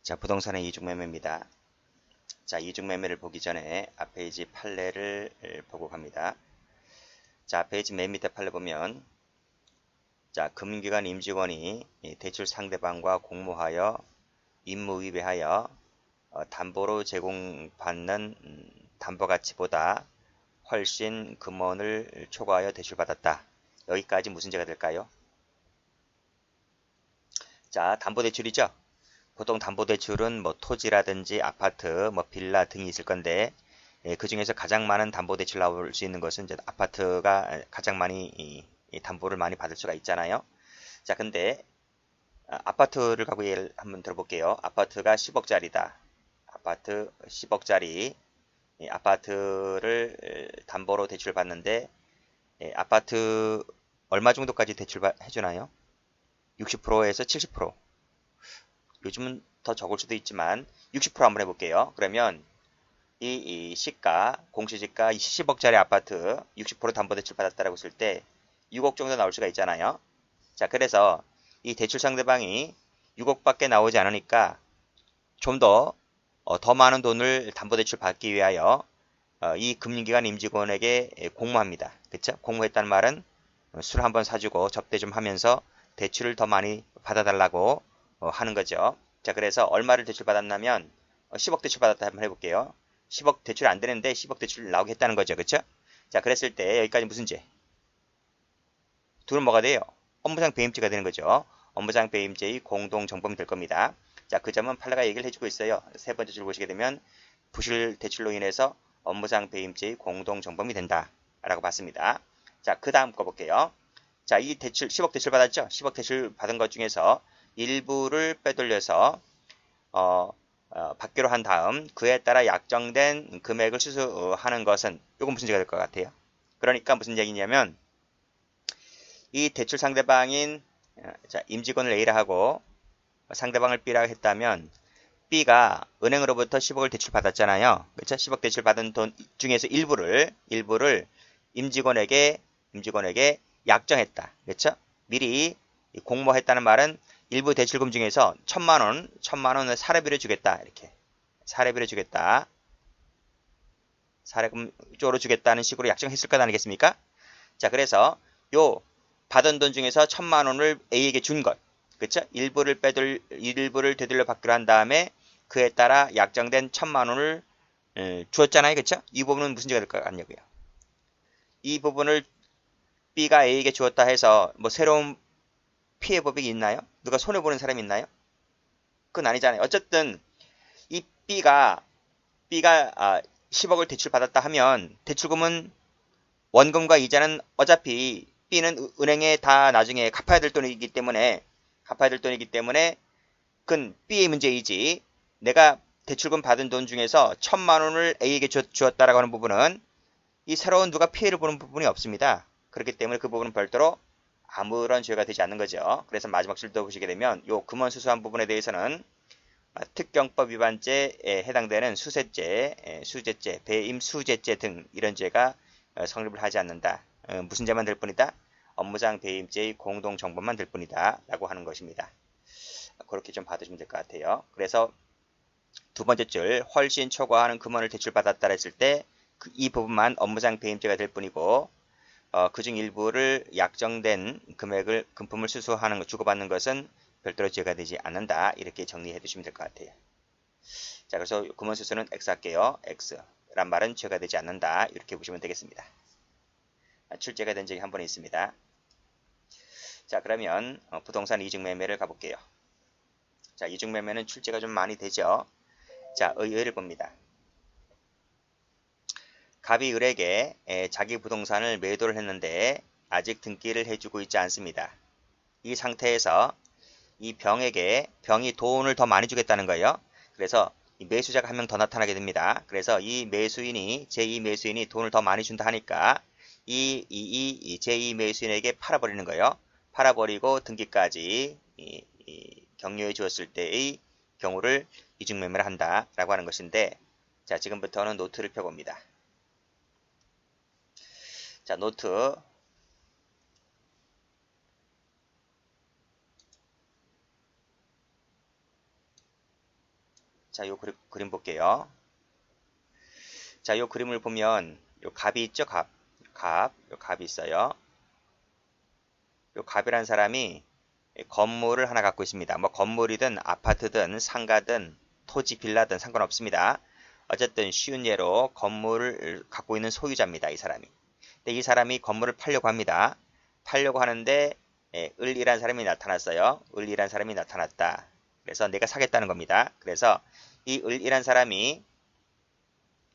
자, 부동산의 이중매매입니다. 자, 이중매매를 보기 전에 앞 페이지 판례를 보고 갑니다. 자, 앞 페이지 맨 밑에 판례 보면 자, 금융기관 임직원이 대출 상대방과 공모하여 임무위배하여 담보로 제공받는 담보가치보다 훨씬 금원을 초과하여 대출받았다. 여기까지 무슨 죄가 될까요? 자, 담보대출이죠. 보통 담보대출은 뭐 토지라든지 아파트, 뭐 빌라 등이 있을 건데 그 중에서 가장 많은 담보대출 나올 수 있는 것은 이제 아파트가 가장 많이 이 담보를 많이 받을 수가 있잖아요. 자, 근데 아파트를 갖고 예를 한번 들어볼게요. 아파트가 10억짜리다. 아파트 10억짜리 아파트를 담보로 대출을 받는데 아파트 얼마 정도까지 대출 해주나요? 60%에서 70%. 요즘은 더 적을 수도 있지만 60% 한번 해볼게요. 그러면 이 시가, 공시지가 10억짜리 아파트 60% 담보대출 받았다라고 했을 때 6억 정도 나올 수가 있잖아요. 자, 그래서 이 대출 상대방이 6억밖에 나오지 않으니까 좀 더 많은 돈을 담보대출 받기 위하여 이 금융기관 임직원에게 공모합니다. 그쵸? 공모했다는 말은 술 한번 사주고 접대 좀 하면서 대출을 더 많이 받아달라고 하는 거죠. 자, 그래서 얼마를 대출받았냐면 10억 대출받았다 한번 해볼게요. 10억 대출 안 되는데 10억 대출 나오게 했다는 거죠. 그쵸? 자, 그랬을 때 여기까지 무슨 죄? 둘은 뭐가 돼요? 업무상 배임죄가 되는 거죠. 업무상 배임죄의 공동정범이 될 겁니다. 자, 그 점은 판례가 얘기를 해주고 있어요. 세 번째 줄 보시게 되면 부실 대출로 인해서 업무상 배임죄의 공동정범이 된다. 라고 봤습니다. 자, 그 다음 거 볼게요. 자, 이 대출, 10억 대출 받았죠? 10억 대출 받은 것 중에서 일부를 빼돌려서, 받기로 한 다음 그에 따라 약정된 금액을 수수하는 것은, 이건 무슨 죄가 될 것 같아요? 그러니까 무슨 얘기냐면, 이 대출 상대방인, 자, 임직원을 A라 하고 상대방을 B라 했다면, B가 은행으로부터 10억을 대출 받았잖아요. 그렇죠? 10억 대출 받은 돈 중에서 일부를 임직원에게 약정했다. 그렇죠? 미리 공모했다는 말은 일부 대출금 중에서 1,000만 원을 사례비로 주겠다. 이렇게. 사례비로 주겠다. 사례금 쪽으로 주겠다는 식으로 약정했을 것 아니겠습니까? 자, 그래서 요 받은 돈 중에서 1,000만 원을 A에게 준 것. 그렇죠? 일부를 되돌려 받기로 한 다음에 그에 따라 약정된 1,000만 원을 주었잖아요. 그렇죠? 이 부분은 무슨 죄가 될 것 같냐고요. 이 부분을 B가 A에게 주었다 해서 뭐 새로운 피해 법이 있나요? 누가 손해보는 사람이 있나요? 그건 아니잖아요. 어쨌든 이 B가 10억을 대출받았다 하면 대출금은 원금과 이자는 어차피 B는 은행에 다 나중에 갚아야 될 돈이기 때문에 그건 B의 문제이지 내가 대출금 받은 돈 중에서 1,000만 원을 A에게 주었다라고 하는 부분은 이 새로운 누가 피해를 보는 부분이 없습니다. 그렇기 때문에 그 부분은 별도로 아무런 죄가 되지 않는 거죠. 그래서 마지막 줄도 보시게 되면 요 금원 수수한 부분에 대해서는 특경법 위반죄에 해당되는 수재죄, 배임수재죄 등 이런 죄가 성립을 하지 않는다. 무슨 죄만 될 뿐이다? 업무상 배임죄의 공동정범만 될 뿐이다. 라고 하는 것입니다. 그렇게 좀 받으시면 될 것 같아요. 그래서 두 번째 줄 훨씬 초과하는 금원을 대출받았다 했을 때 이 부분만 업무상 배임죄가 될 뿐이고 그중 일부를 약정된 금품을 수수하는 주고받는 것은 별도로 죄가 되지 않는다. 이렇게 정리해 두시면 될 것 같아요. 자, 그래서 금원 수수는 X 할게요. X란 말은 죄가 되지 않는다. 이렇게 보시면 되겠습니다. 출제가 된 적이 한 번 있습니다. 자, 그러면 부동산 이중매매를 가볼게요. 자, 이중매매는 출제가 좀 많이 되죠. 자, 의의를 봅니다. 갑이 을에게 자기 부동산을 매도를 했는데 아직 등기를 해주고 있지 않습니다. 이 상태에서 이 병이 돈을 더 많이 주겠다는 거예요. 그래서 이 매수자가 한 명 더 나타나게 됩니다. 그래서 이 제2 매수인이 돈을 더 많이 준다 하니까 이 제2 매수인에게 팔아버리는 거예요. 팔아버리고 등기까지 격려해 주었을 때의 경우를 이중매매를 한다라고 하는 것인데, 자, 지금부터는 노트를 펴봅니다. 자, 노트. 자, 요 그림 볼게요. 자, 요 그림을 보면 요 갑이 있죠? 요 갑이 있어요. 요 갑이라는 사람이 건물을 하나 갖고 있습니다. 뭐 건물이든 아파트든 상가든 토지 빌라든 상관없습니다. 어쨌든 쉬운 예로 건물을 갖고 있는 소유자입니다. 이 사람이. 근데 이 사람이 건물을 팔려고 합니다. 팔려고 하는데 을이라는 사람이 나타났어요. 을이라는 사람이 나타났다. 그래서 내가 사겠다는 겁니다. 그래서 이 을이라는 사람이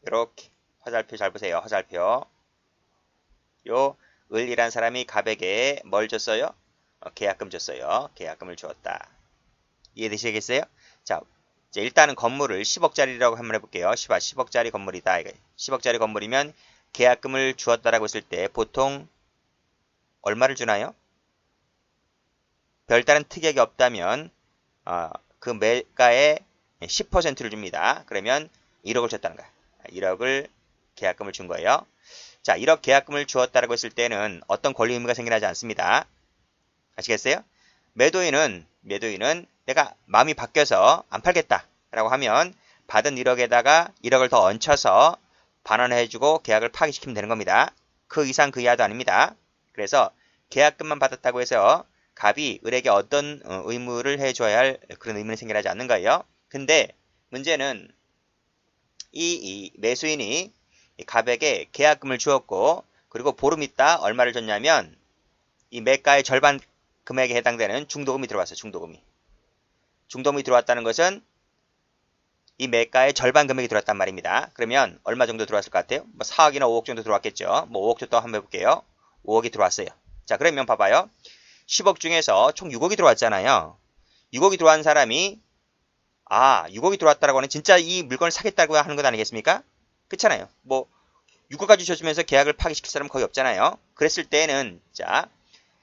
이렇게 화살표 잘 보세요. 화살표. 요 을이라는 사람이 갑에게 뭘 줬어요? 계약금 줬어요. 계약금을 주었다. 이해되시겠어요? 자, 이제 일단은 건물을 10억짜리라고 한번 해볼게요. 10억짜리 건물이다. 10억짜리 건물이면 계약금을 주었다라고 했을 때 보통 얼마를 주나요? 별다른 특약이 없다면 그 매가의 10%를 줍니다. 그러면 1억을 줬다는 거야. 1억을 계약금을 준 거예요. 자, 1억 계약금을 주었다라고 했을 때는 어떤 권리 의무가 생겨나지 않습니다. 아시겠어요? 매도인은 내가 마음이 바뀌어서 안 팔겠다라고 하면 받은 1억에다가 1억을 더 얹혀서 반환해주고 계약을 파기시키면 되는 겁니다. 그 이상 그 이하도 아닙니다. 그래서 계약금만 받았다고 해서 갑이 을에게 어떤 의무를 해줘야 할 그런 의무는 생겨나지 않는 거예요. 근데 문제는 이 매수인이 갑에게 계약금을 주었고 그리고 보름 있다 얼마를 줬냐면 이 매가의 절반 금액에 해당되는 중도금이 들어왔어요. 중도금이 들어왔다는 것은 이 매가의 절반 금액이 들어왔단 말입니다. 그러면 얼마 정도 들어왔을 것 같아요? 뭐 4억이나 5억 정도 들어왔겠죠. 뭐 5억 정도 한번 해볼게요. 5억이 들어왔어요. 자, 그러면 봐봐요. 10억 중에서 총 6억이 들어왔잖아요. 6억이 들어온 사람이 6억이 들어왔다라고 하는 진짜 이 물건을 사겠다고 하는 것 아니겠습니까? 그렇잖아요. 뭐 6억까지 줘주면서 계약을 파기시킬 사람은 거의 없잖아요. 그랬을 때는 자,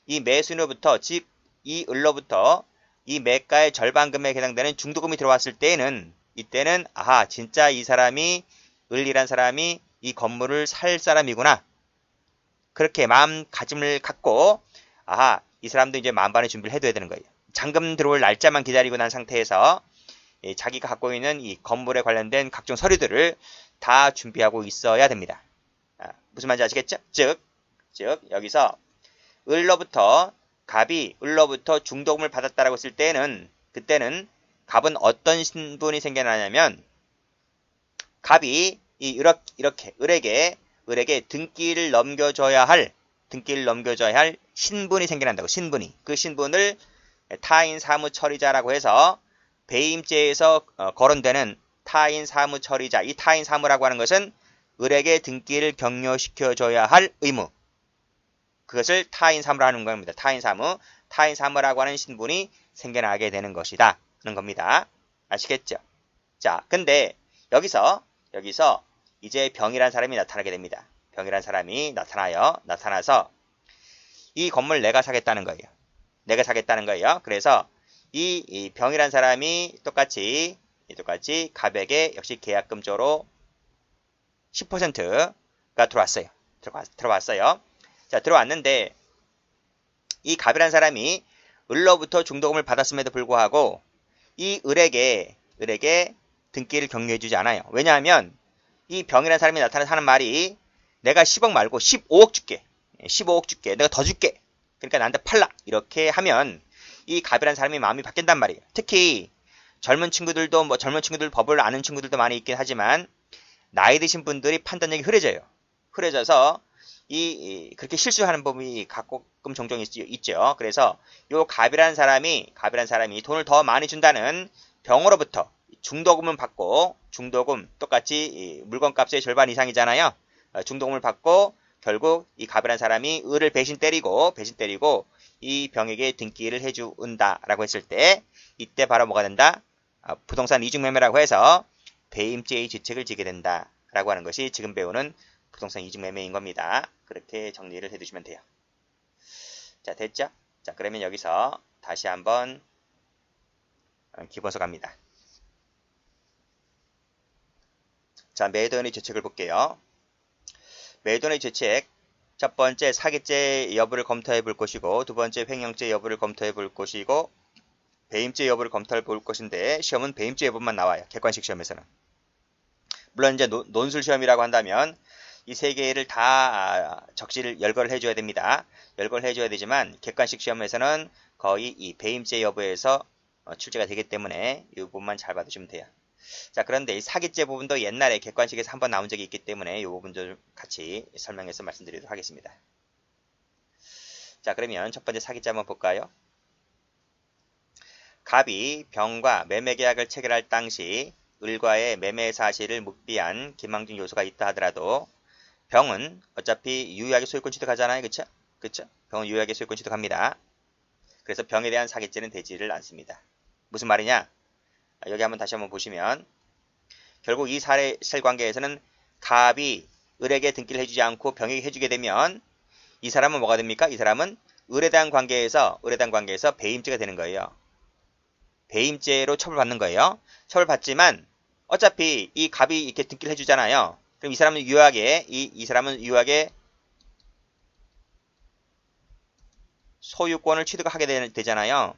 이 매수인으로부터 즉 이 을로부터 이 매가의 절반 금액에 해당되는 중도금이 들어왔을 때는 이때는 진짜 이 사람이 을이란 사람이 이 건물을 살 사람이구나. 그렇게 마음가짐을 갖고 이 사람도 이제 만반의 준비를 해둬야 되는 거예요. 잔금 들어올 날짜만 기다리고 난 상태에서 자기가 갖고 있는 이 건물에 관련된 각종 서류들을 다 준비하고 있어야 됩니다. 무슨 말인지 아시겠죠? 즉 여기서 갑이 을로부터 중도금을 받았다라고 했을 때는 그때는 갑은 어떤 신분이 생겨나냐면 갑이 이렇게 을에게 등기를 넘겨줘야 할 신분이 생겨난다고. 그 신분을 타인 사무 처리자라고 해서 배임죄에서 거론되는 타인 사무 처리자. 이 타인 사무라고 하는 것은 을에게 등기를 격려시켜줘야 할 의무. 그것을 타인 사무라고 하는 겁니다. 타인 사무라고 하는 신분이 생겨나게 되는 것이다. 하는 겁니다. 아시겠죠? 자, 근데 여기서 이제 병이라는 사람이 나타나게 됩니다. 병이라는 사람이 나타나서 이 건물 내가 사겠다는 거예요. 그래서 이 병이라는 사람이 똑같이 갑에게 역시 계약금조로 10%가 들어왔어요. 자, 들어왔는데 이 갑이라는 사람이 을로부터 중도금을 받았음에도 불구하고 이 을에게 등기를 격려해주지 않아요. 왜냐하면 이 병이라는 사람이 나타나서 하는 말이 내가 10억 말고 15억 줄게. 15억 줄게. 내가 더 줄게. 그러니까 나한테 팔라. 이렇게 하면 이 갑이라는 사람이 마음이 바뀐단 말이에요. 특히 젊은 친구들 법을 아는 친구들도 많이 있긴 하지만 나이 드신 분들이 판단력이 흐려져서 그렇게 실수하는 법이 가끔 종종 있죠. 그래서 요 갑이라는 사람이 돈을 더 많이 준다는 병으로부터 중도금을 받고 중도금 똑같이 물건값의 절반 이상이잖아요. 중도금을 받고 결국 이 갑이라는 사람이 을을 배신 때리고 이 병에게 등기를 해준다라고 했을 때 이때 바로 뭐가 된다? 부동산 이중매매라고 해서 배임죄의 죄책을 지게 된다라고 하는 것이 지금 배우는 부동산 이중매매인 겁니다. 그렇게 정리를 해두시면 돼요. 자, 됐죠? 자, 그러면 여기서 다시 한번 기본서 갑니다. 자, 매도인의 죄책을 볼게요. 매도인의 죄책, 첫 번째 사기죄 여부를 검토해 볼 것이고, 두 번째 횡령죄 여부를 검토해 볼 것이고, 배임죄 여부를 검토해 볼 것인데 시험은 배임죄 여부만 나와요. 객관식 시험에서는. 물론 이제 논술 시험이라고 한다면 이 세 개를 다 적시를 열거를 해줘야 됩니다. 열거를 해줘야 되지만 객관식 시험에서는 거의 이 배임죄 여부에서 출제가 되기 때문에 이 부분만 잘 받으시면 돼요. 자, 그런데 이 사기죄 부분도 옛날에 객관식에서 한번 나온 적이 있기 때문에 이 부분도 같이 설명해서 말씀드리도록 하겠습니다. 자, 그러면 첫 번째 사기죄 한번 볼까요? 갑이 병과 매매 계약을 체결할 당시 을과의 매매 사실을 묵비한 기망적 요소가 있다 하더라도 병은 어차피 유효하게 소유권 취득하잖아요. 그쵸? 그쵸? 병은 유효하게 소유권 취득합니다. 그래서 병에 대한 사기죄는 되지를 않습니다. 무슨 말이냐? 여기 한번 다시 한번 보시면 결국 이 사실관계에서는 갑이 을에게 등기를 해주지 않고 병에게 해주게 되면 이 사람은 뭐가 됩니까? 이 사람은 을에 대한 관계에서 배임죄가 되는 거예요. 배임죄로 처벌받는 거예요. 처벌받지만 어차피 이 갑이 이렇게 등기를 해주잖아요. 그럼 이 사람은 유효하게 이 사람은 유효하게 소유권을 취득하게 되잖아요.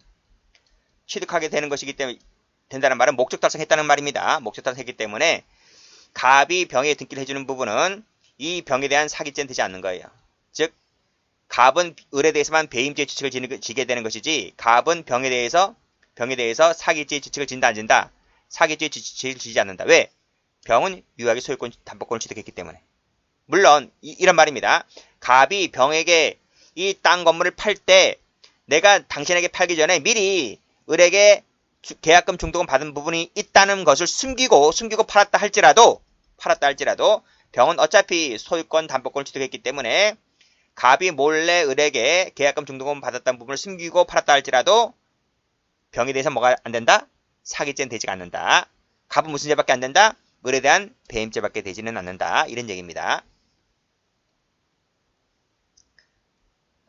취득하게 되는 것이기 때문에 된다는 말은 목적 달성했다는 말입니다. 목적 달성했기 때문에 갑이 병에 등기를 해주는 부분은 이 병에 대한 사기죄는 되지 않는 거예요. 즉 갑은 을에 대해서만 배임죄 지책을 지게 되는 것이지 갑은 병에 대해서 사기죄 지책을 진다 안 진다? 사기죄 지책을 지지 않는다. 왜? 병은 유효하게 소유권 담보권을 취득했기 때문에. 물론 이런 말입니다. 갑이 병에게 이 땅 건물을 팔 때 내가 당신에게 팔기 전에 미리 을에게 계약금 중도금 받은 부분이 있다는 것을 숨기고 팔았다 할지라도 병은 어차피 소유권 담보권을 취득했기 때문에 갑이 몰래 을에게 계약금 중도금 받았다는 부분을 숨기고 팔았다 할지라도 병에 대해서 뭐가 안 된다? 사기죄는 되지가 않는다. 갑은 무슨 죄밖에 안 된다? 을에 대한 배임죄밖에 되지는 않는다. 이런 얘기입니다.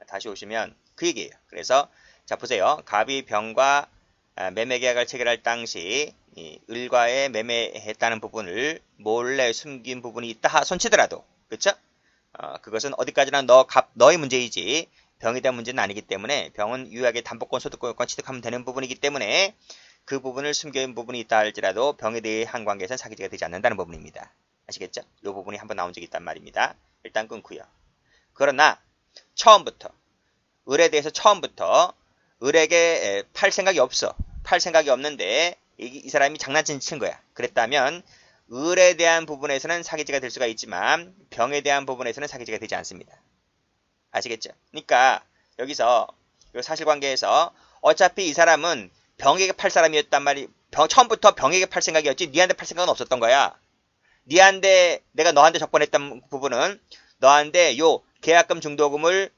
다시 오시면 그 얘기예요. 그래서 자 보세요. 갑이 병과 매매 계약을 체결할 당시 을과의 매매했다는 부분을 몰래 숨긴 부분이 있다 손치더라도 그렇죠? 그것은 어디까지나 너의 문제이지 병에 대한 문제는 아니기 때문에 병은 유효하게 담보권 소득권 취득하면 되는 부분이기 때문에 그 부분을 숨겨진 부분이 있다 할지라도 병에 대한 관계에서는 사기죄가 되지 않는다는 부분입니다. 아시겠죠? 이 부분이 한번 나온 적이 있단 말입니다. 일단 끊고요. 그러나 처음부터 을에 대해서 을에게 팔 생각이 없어. 팔 생각이 없는데 이 사람이 장난친 거야. 그랬다면 을에 대한 부분에서는 사기죄가 될 수가 있지만 병에 대한 부분에서는 사기죄가 되지 않습니다. 아시겠죠? 그러니까 여기서 사실관계에서 어차피 이 사람은 병에게 팔 사람이었단 말이 처음부터 병에게 팔 생각이었지 니한테 팔 생각은 없었던 거야. 내가 너한테 적번했던 부분은 너한테 요 계약금 중도금을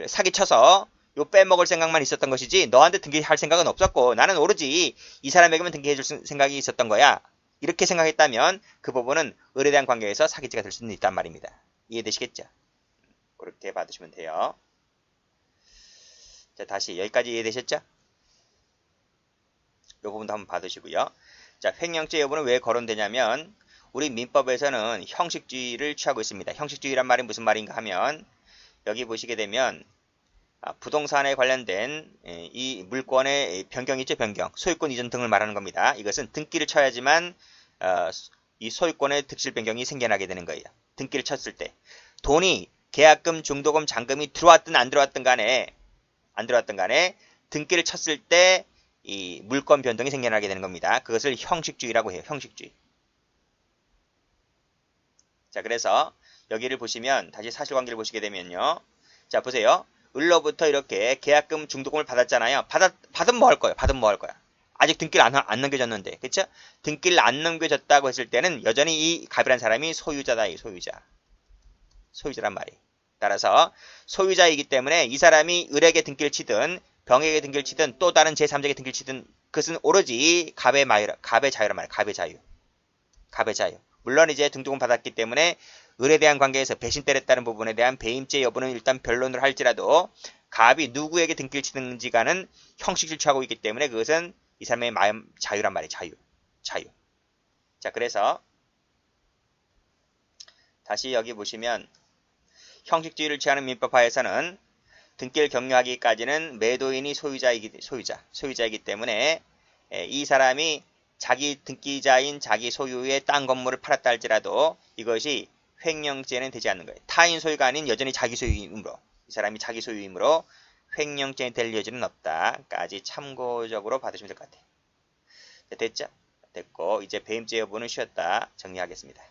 사기쳐서 요 빼먹을 생각만 있었던 것이지 너한테 등기할 생각은 없었고 나는 오로지 이 사람에게만 등기해줄 생각이 있었던 거야. 이렇게 생각했다면 그 부분은 을에 대한 관계에서 사기죄가 될 수는 있단 말입니다. 이해되시겠죠? 그렇게 받으시면 돼요. 자, 다시 여기까지 이해되셨죠? 이 부분도 한번 받으시고요. 자, 횡령죄 여부는 왜 거론되냐면 우리 민법에서는 형식주의를 취하고 있습니다. 형식주의란 말이 무슨 말인가 하면 여기 보시게 되면 부동산에 관련된 이 물권의 변경이죠. 변경. 소유권 이전 등을 말하는 겁니다. 이것은 등기를 쳐야지만 이 소유권의 득실 변경이 생겨나게 되는 거예요. 등기를 쳤을 때 돈이 계약금, 중도금, 잔금이 들어왔든 안 들어왔든 간에 등기를 쳤을 때 이 물권 변동이 생겨나게 되는 겁니다. 그것을 형식주의라고 해요. 형식주의. 자, 그래서 여기를 보시면 다시 사실관계를 보시게 되면요. 자, 보세요. 을로부터 이렇게 계약금 중도금을 받았잖아요. 받으면 뭐 할 거예요? 아직 등기를 안 넘겨줬는데. 그쵸? 등기를 안 넘겨줬다고 했을 때는 여전히 이 갑이라는 사람이 소유자다. 이 소유자란 말이. 따라서 소유자이기 때문에 이 사람이 을에게 등기를 치든 병에게 등기를 치든 또 다른 제3자에게 등기를 치든 그것은 오로지 갑의 자유란 말이에요. 갑의 자유. 물론 이제 등기금 받았기 때문에 을에 대한 관계에서 배신 때렸다는 부분에 대한 배임죄 여부는 일단 변론을 할지라도 갑이 누구에게 등기를 치든지가는 형식을 취하고 있기 때문에 그것은 이 사람의 마음 자유란 말이에요. 자유. 자, 그래서 다시 여기 보시면 형식주의를 취하는 민법하에서는 등기를 격려하기까지는 매도인이 소유자이기 때문에 이 사람이 자기 등기자인 자기 소유의 땅 건물을 팔았다 할지라도 이것이 횡령죄는 되지 않는 거예요. 타인 소유가 아닌 여전히 자기 소유이므로 이 사람이 자기 소유이므로 횡령죄는 될 여지는 없다까지 참고적으로 받으시면 될 것 같아요. 됐죠? 됐고 이제 배임죄 여부는 쉬었다 정리하겠습니다.